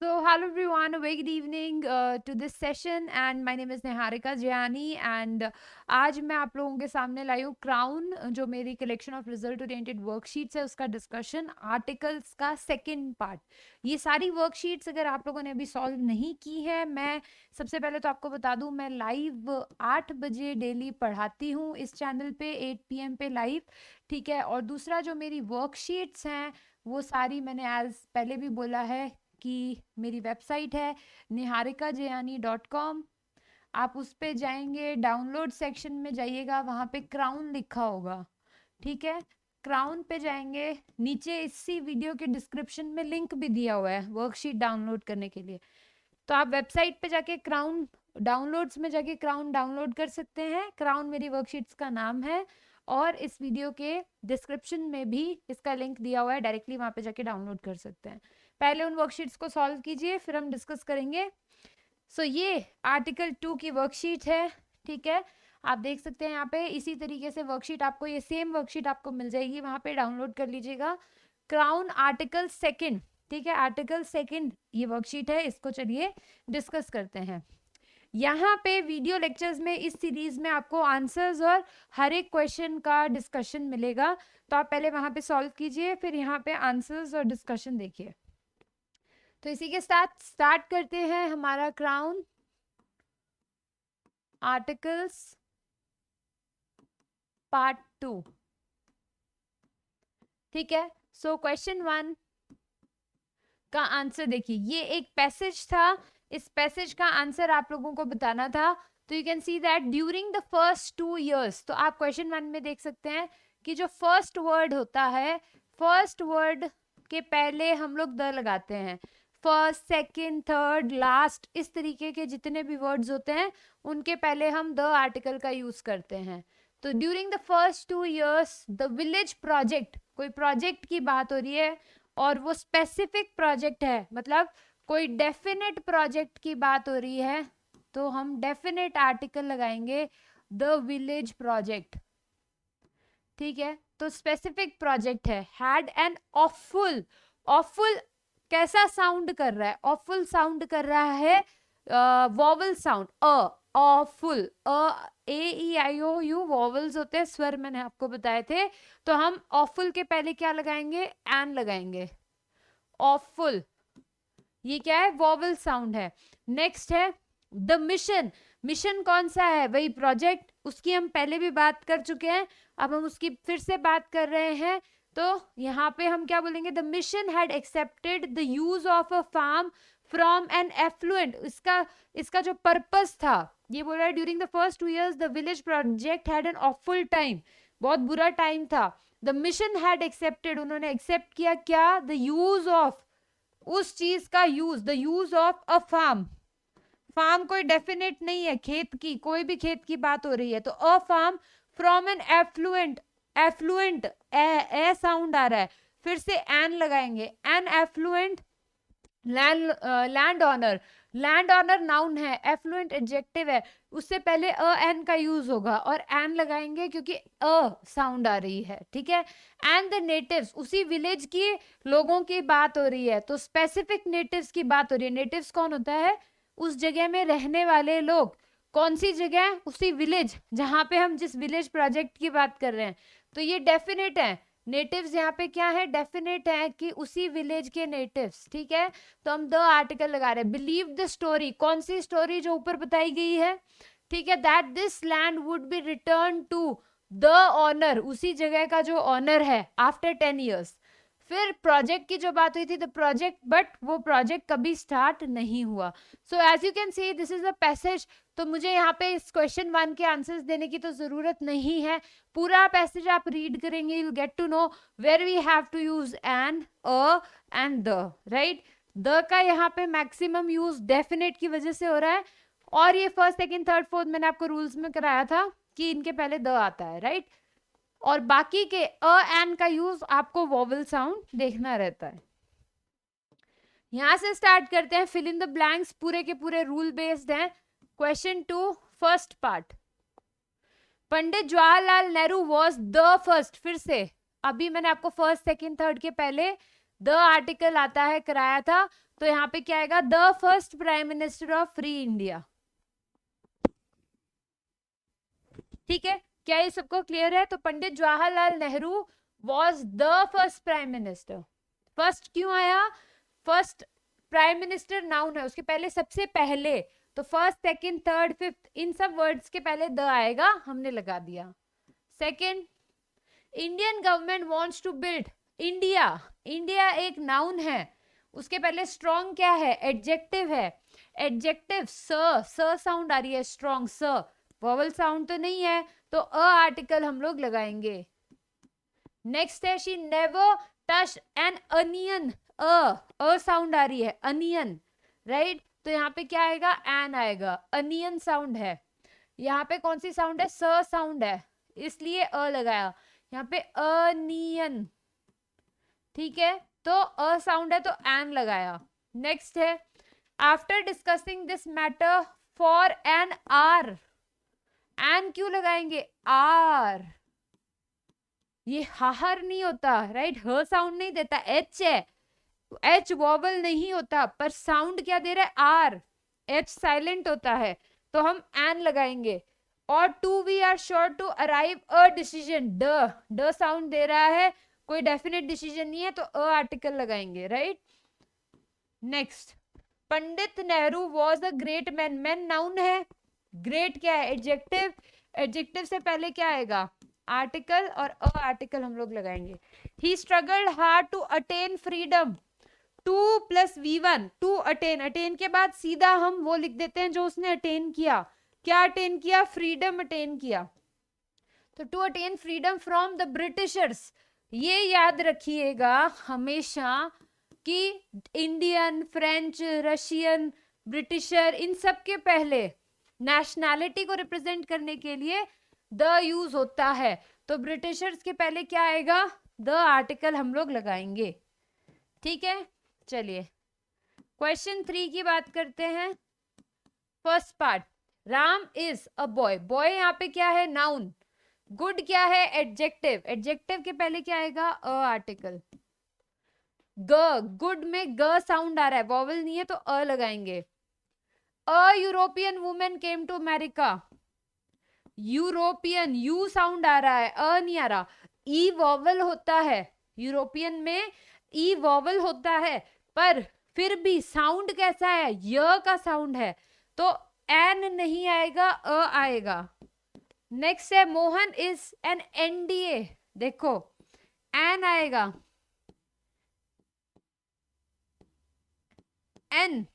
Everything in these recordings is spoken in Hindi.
So, hello everyone, a very good evening to this session and my name is Niharika Jayani and आज मैं आप लोगों के सामने लाई हूँ क्राउन जो मेरी collection of result oriented worksheets है उसका डिस्कशन आर्टिकल्स का सेकंड पार्ट। ये सारी वर्कशीट्स अगर आप लोगों ने अभी सॉल्व नहीं की है, मैं सबसे पहले तो आपको बता दूं मैं लाइव 8 बजे डेली पढ़ाती हूँ इस चैनल पे 8 PM पे लाइव, ठीक है। और दूसरा जो मेरी वर्कशीट्स हैं वो सारी मैंने एज पहले भी बोला है कि मेरी वेबसाइट है niharikajayani.com। आप उस पे जाएंगे, डाउनलोड सेक्शन में जाइएगा, वहाँ पे क्राउन लिखा होगा, ठीक है। क्राउन पे जाएंगे, नीचे इसी वीडियो के डिस्क्रिप्शन में लिंक भी दिया हुआ है वर्कशीट डाउनलोड करने के लिए। तो आप वेबसाइट पे जाके क्राउन डाउनलोड्स में जाके क्राउन डाउनलोड कर सकते हैं। क्राउन मेरी वर्कशीट्स का नाम है और इस वीडियो के डिस्क्रिप्शन में भी इसका लिंक दिया हुआ है, डायरेक्टली वहाँ पे जाके डाउनलोड कर सकते हैं। पहले उन वर्कशीट्स को सॉल्व कीजिए, फिर हम डिस्कस करेंगे। सो ये आर्टिकल 2 की वर्कशीट है, ठीक है। आप देख सकते हैं यहाँ पे इसी तरीके से वर्कशीट आपको, ये सेम वर्कशीट आपको मिल जाएगी, वहाँ पे डाउनलोड कर लीजिएगा। क्राउन आर्टिकल सेकंड, ठीक है, आर्टिकल सेकंड ये वर्कशीट है, इसको चलिए डिस्कस करते हैं। यहाँ पे वीडियो लेक्चर्स में इस सीरीज में आपको आंसर्स और हर एक क्वेश्चन का डिस्कशन मिलेगा, तो आप पहले वहाँ पे सॉल्व कीजिए, फिर यहाँ पे आंसर्स और डिस्कशन देखिए। तो इसी के साथ स्टार्ट करते हैं हमारा क्राउन आर्टिकल्स पार्ट 2, ठीक है। सो क्वेश्चन 1 का आंसर देखिए, ये एक पैसेज था, इस पैसेज का आंसर आप लोगों को बताना था। तो you can see that during the first 2 years, तो आप क्वेश्चन 1 में देख सकते हैं कि जो फर्स्ट वर्ड होता है, फर्स्ट वर्ड के पहले हम लोग द लगाते हैं। फर्स्ट, सेकंड, थर्ड, लास्ट, इस तरीके के जितने भी वर्ड्स होते हैं उनके पहले हम द आर्टिकल का यूज करते हैं। तो during the first 2 years the village project, कोई प्रोजेक्ट की बात हो रही है और वो स्पेसिफिक प्रोजेक्ट है, मतलब कोई डेफिनेट प्रोजेक्ट की बात हो रही है, तो हम डेफिनेट आर्टिकल लगाएंगे द विलेज प्रोजेक्ट, ठीक है। तो स्पेसिफिक प्रोजेक्ट है। हैड एन ऑफुल, ऑफुल कैसा साउंड कर रहा है? ऑफुल साउंड कर रहा है vowel sound, awful, A E I O U vowels होते हैं, स्वर मैंने आपको बताए थे। तो हम ऑफुल के पहले क्या लगाएंगे? एन लगाएंगे। ऑफुल ये क्या है? वॉवल साउंड है। नेक्स्ट है द मिशन, मिशन कौन सा है? वही प्रोजेक्ट, उसकी हम पहले भी बात कर चुके हैं, अब हम उसकी फिर से बात कर रहे हैं। तो यहाँ पे हम क्या बोलेंगे? The mission had accepted the use of a farm from an affluent, इसका जो पर्पस था, ये बोल रहा है during the first 2 years the village project had an awful time, बहुत बुरा टाइम था। द मिशन हैड एक्सेप्टेड, उन्होंने एक्सेप्ट किया क्या? द यूज ऑफ, उस चीज का use, the use of a farm, farm कोई डेफिनेट नहीं है, खेत की, कोई भी खेत की बात हो रही है। तो a farm from an affluent, affluent ए साउंड आ रहा है, फिर से एन लगाएंगे, an affluent landowner, landowner noun है, एफ्लुएंट एडजेक्टिव है, उससे पहले अ एन का यूज होगा और एन लगाएंगे क्योंकि अ साउंड आ रही है, ठीक है। एंड द नेटिव्स, उसी विलेज की लोगों की बात हो रही है, तो स्पेसिफिक नेटिव्स की बात हो रही है। नेटिव्स कौन होता है? उस जगह में रहने वाले लोग। कौन सी जगह? उसी विलेज जहां पे हम जिस विलेज प्रोजेक्ट की बात कर रहे हैं। तो ये डेफिनेट है, नेटिव्स यहाँ पे क्या है? डेफिनेट है कि उसी विलेज के नेटिव्स, ठीक है। तो हम द आर्टिकल लगा रहे हैं। बिलीव द स्टोरी, कौन सी स्टोरी? जो ऊपर बताई गई है, ठीक है। That this land would be return to the owner, उसी जगह का जो ऑनर है, आफ्टर 10 years। फिर प्रोजेक्ट की जो बात हुई थी, द प्रोजेक्ट, बट वो प्रोजेक्ट कभी स्टार्ट नहीं हुआ। So as you can see this is a passage. तो मुझे यहाँ पे इस क्वेश्चन 1 के आंसर्स देने की तो जरूरत नहीं है, पूरा पैसेज आप रीड करेंगे, you get to know where we have to use an, a and the, right. The का यहाँ पे मैक्सिमम यूज डेफिनेट की वजह से हो रहा है, और ये फर्स्ट, सेकंड, थर्ड, फोर्थ मैंने आपको रूल्स में कराया था कि इनके पहले द आता है, राइट। और बाकी के अ एन का यूज आपको वॉवल साउंड देखना रहता है। यहां से स्टार्ट करते हैं, फिल इन द ब्लैंक्स, पूरे के पूरे रूल बेस्ड हैं। Question 2 first part, Pandit Jawaharlal Nehru was the first, फिर से अभी मैंने आपको फर्स्ट, सेकंड, थर्ड के पहले द आर्टिकल आता है कराया था, तो यहाँ पे क्या आएगा, the first prime minister of free India. ठीक है, क्या ये सबको क्लियर है? तो Pandit Jawaharlal Nehru was the first prime minister. First क्यों आया? फर्स्ट प्राइम मिनिस्टर नाउन है, उसके पहले सबसे पहले, तो फर्स्ट सेकंड थर्ड फिफ्थ इन सब वर्ड्स के पहले द आएगा, हमने लगा दिया। Second, Indian government wants to build India. India एक नाउन है, उसके पहले स्ट्रॉन्ग क्या है? एडजेक्टिव है। एडजेक्टिव स साउंड आ रही है, स्ट्रॉन्ग स, वोवल साउंड तो नहीं है, तो अ आर्टिकल हम लोग लगाएंगे। नेक्स्ट है, she never touch an onion, अ साउंड आ रही है, अनियन, राइट, तो यहाँ पे क्या आएगा? एन आएगा, अनियन साउंड है। यहाँ पे कौन सी साउंड है? स साउंड है, इसलिए अ लगाया। यहाँ पे अनियन, ठीक है, तो अ साउंड है तो एन लगाया। नेक्स्ट है, after discussing this matter for an hour, an क्यों लगाएंगे? आर, ये हाहर नहीं होता, राइट, ह साउंड नहीं देता, एच है, एच वॉवल नहीं होता, पर साउंड क्या दे रहा है? आर, एच साइलेंट होता है, तो हम एन लगाएंगे। और to we are sure to arrive a decision, D sound दे रहा है, कोई डेफिनेट डिसीजन नहीं है, तो अ आर्टिकल लगाएंगे, right. Next, Pandit Nehru was a great man, man noun है, ग्रेट क्या है? एडजेक्टिव, एडजेक्टिव से पहले क्या आएगा? आर्टिकल, और अ आर्टिकल हम लोग लगाएंगे। He struggled hard to attain freedom, 2 + V1, to attain, attain के बाद सीधा हम वो लिख देते हैं जो उसने अटेन किया। क्या अटेन किया? फ्रीडम अटेन किया, तो to attain freedom from the Britishers. ये याद रखिएगा हमेशा कि इंडियन, फ्रेंच, रशियन, ब्रिटिशर, इन सब के पहले नेशनैलिटी को रिप्रेजेंट करने के लिए द यूज होता है, तो ब्रिटिशर्स के पहले क्या आएगा? द आर्टिकल हम लोग लगाएंगे। ठीक है, चलिए क्वेश्चन 3 की बात करते हैं। First part, Ram is a boy, boy यहाँ पे क्या है? नाउन। गुड क्या है? एडजेक्टिव, एडजेक्टिव के पहले क्या आएगा? A article. ग, गुड में ग साउंड आ रहा है, वॉवल नहीं है, तो अ लगाएंगे। A European women came to America, European, U sound आ रहा है, अ नहीं आ रहा, ई वॉवल होता है, यूरोपियन में ई वॉवल होता है, पर फिर भी साउंड कैसा है? य का साउंड है, तो एन नहीं आएगा, अ आएगा। नेक्स्ट है, मोहन इज एन एनडीए, देखो एन आएगा, एन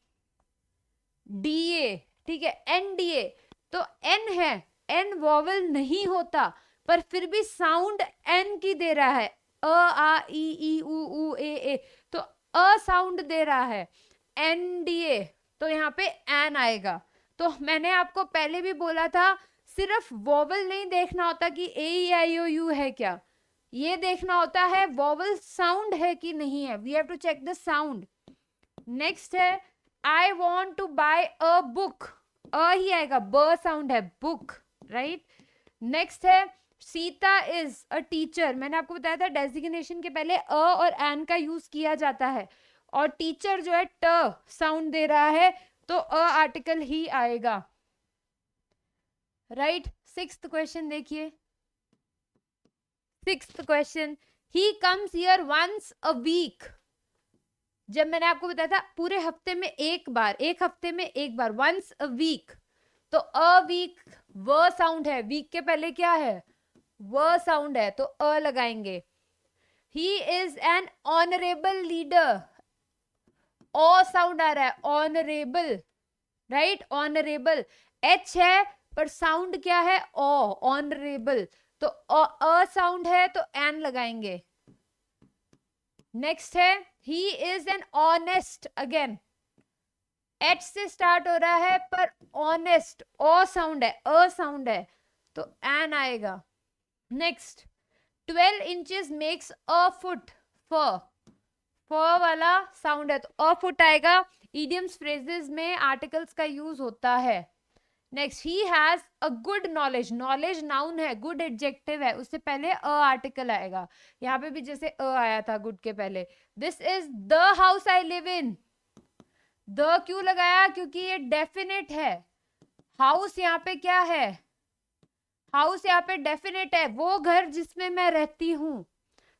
डी ए, ठीक है, एनडीए, तो एन है, एन वॉवल नहीं होता, पर फिर भी साउंड एन की दे रहा है, अ आ ई उ ए, तो अ साउंड दे रहा है, एनडीए, तो यहाँ पे एन आएगा। तो मैंने आपको पहले भी बोला था, सिर्फ वॉवल नहीं देखना होता कि ए आई ओ यू है क्या, ये देखना होता है वॉवल साउंड है कि नहीं है, we have to check the sound. Next है, I want to buy a book, a ही आएगा, ब साउंड है, बुक, राइट। नेक्स्ट है, सीता इज अ टीचर, मैंने आपको बताया था डेजिग्नेशन के पहले अ और एन का यूज किया जाता है, और टीचर जो है ट साउंड दे रहा है, तो अ आर्टिकल ही आएगा, राइट। सिक्स्थ क्वेश्चन देखिए, sixth question, he comes here once a week, जब मैंने आपको बताया था पूरे हफ्ते में एक बार, एक हफ्ते में एक बार, वंस अ वीक, तो अ वीक व साउंड है, वीक के पहले क्या है? व साउंड है, तो अ लगाएंगे। He is an honourable leader, O sound आ रहा है, ऑनरेबल, राइट, ऑनरेबल, एच है पर साउंड क्या है? ओ, ऑनरेबल, तो अ साउंड है, तो एन लगाएंगे। नेक्स्ट है, ही is an honest, again H से स्टार्ट हो रहा है, पर ऑनेस्ट, ओ साउंड है, अ साउंड है, तो एन आएगा। Next, 12 inches makes a foot, फ वाला साउंड है, तो अ फुट आएगा। इडियम्स फ्रेजेस में आर्टिकल्स का यूज होता है। Next, he has a good knowledge, knowledge noun है, गुड एडजेक्टिव है, उससे पहले अ आर्टिकल आएगा, यहाँ पे भी जैसे अ आया था गुड के पहले। This is the house I live in, the क्यों लगाया, क्योंकि ये डेफिनेट है। हाउस यहाँ पे क्या है, हाउस यहाँ पे डेफिनेट है, वो घर जिसमें मैं रहती हूँ,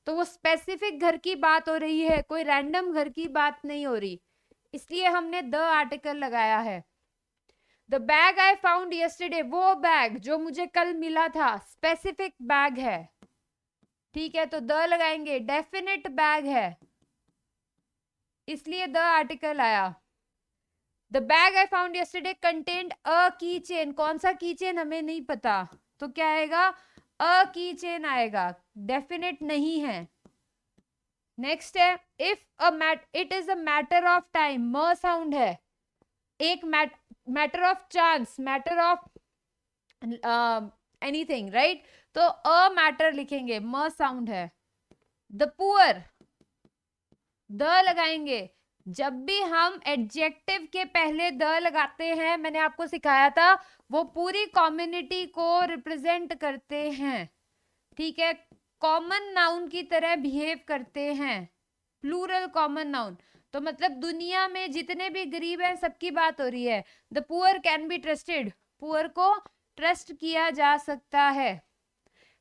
तो वो स्पेसिफिक घर की बात हो रही है, कोई रैंडम घर की बात नहीं हो रही, इसलिए हमने द आर्टिकल लगाया है। The bag I found yesterday, वो बैग जो मुझे कल मिला था, स्पेसिफिक बैग है, ठीक है, तो द लगाएंगे, डेफिनेट बैग है, इसलिए द आर्टिकल आया। The bag I found yesterday contained a key chain, कौन सा की चेन हमें नहीं पता, तो क्या आएगा, अ की चेन आएगा, डेफिनेट नहीं है। नेक्स्ट है, if it is a matter of time, M sound है, एक matter of chance, matter of anything, right, तो अ मैटर लिखेंगे, म साउंड है। द पुअर, द लगाएंगे, जब भी हम एडजेक्टिव के पहले द लगाते हैं, मैंने आपको सिखाया था, वो पूरी कम्युनिटी को रिप्रेजेंट करते हैं, ठीक है, कॉमन नाउन की तरह बिहेव करते हैं, प्लूरल कॉमन नाउन, तो मतलब दुनिया में जितने भी गरीब हैं सबकी बात हो रही है। The poor can be trusted, poor को ट्रस्ट किया जा सकता है।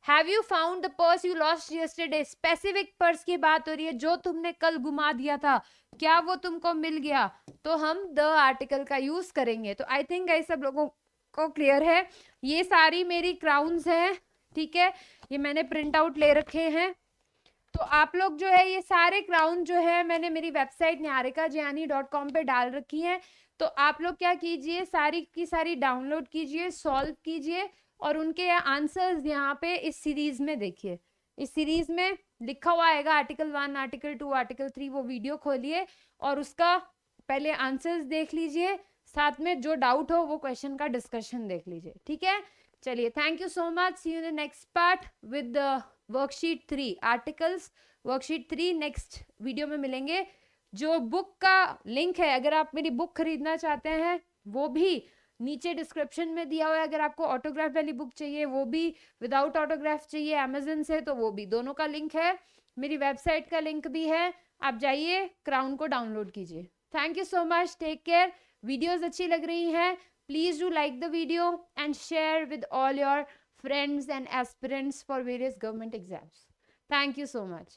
Have you found the purse you lost yesterday, specific purse की बात हो रही है, जो तुमने कल गुमा दिया था, क्या वो तुमको मिल गया, तो हम द आर्टिकल का यूज करेंगे। तो आई थिंक गाइस सब लोगों को क्लियर है। ये सारी मेरी क्राउन्स हैं, ठीक है, ये मैंने प्रिंट आउट ले रखे हैं, तो आप लोग जो है ये सारे क्राउन जो है मैंने मेरी वेबसाइट niharikajiani.com पे डाल रखी हैं, तो आप लोग क्या कीजिए, सारी की सारी डाउनलोड कीजिए, सॉल्व कीजिए, और उनके आंसर्स यहाँ पे इस सीरीज में देखिए, इस सीरीज में लिखा हुआ आएगा आर्टिकल 1, आर्टिकल 2, आर्टिकल 3, वो वीडियो खोलिए और उसका पहले आंसर्स देख लीजिए, साथ में जो डाउट हो वो क्वेश्चन का डिस्कशन देख लीजिए, ठीक है। चलिए, thank you so much, see you in the next part with worksheet 3 articles, worksheet 3 next video में मिलेंगे। जो बुक का लिंक है, अगर आप मेरी बुक खरीदना चाहते हैं वो भी नीचे डिस्क्रिप्शन में दिया हुआ है, अगर आपको ऑटोग्राफ वाली बुक चाहिए वो भी, विदाउट ऑटोग्राफ चाहिए अमेजन से, तो वो भी, दोनों का लिंक है, मेरी वेबसाइट का लिंक भी है, आप जाइए क्राउन को डाउनलोड कीजिए। Thank you so much, take care. Videos अच्छी लग रही हैं, please do like the video and share with all your friends and aspirants for various government exams. Thank you so much.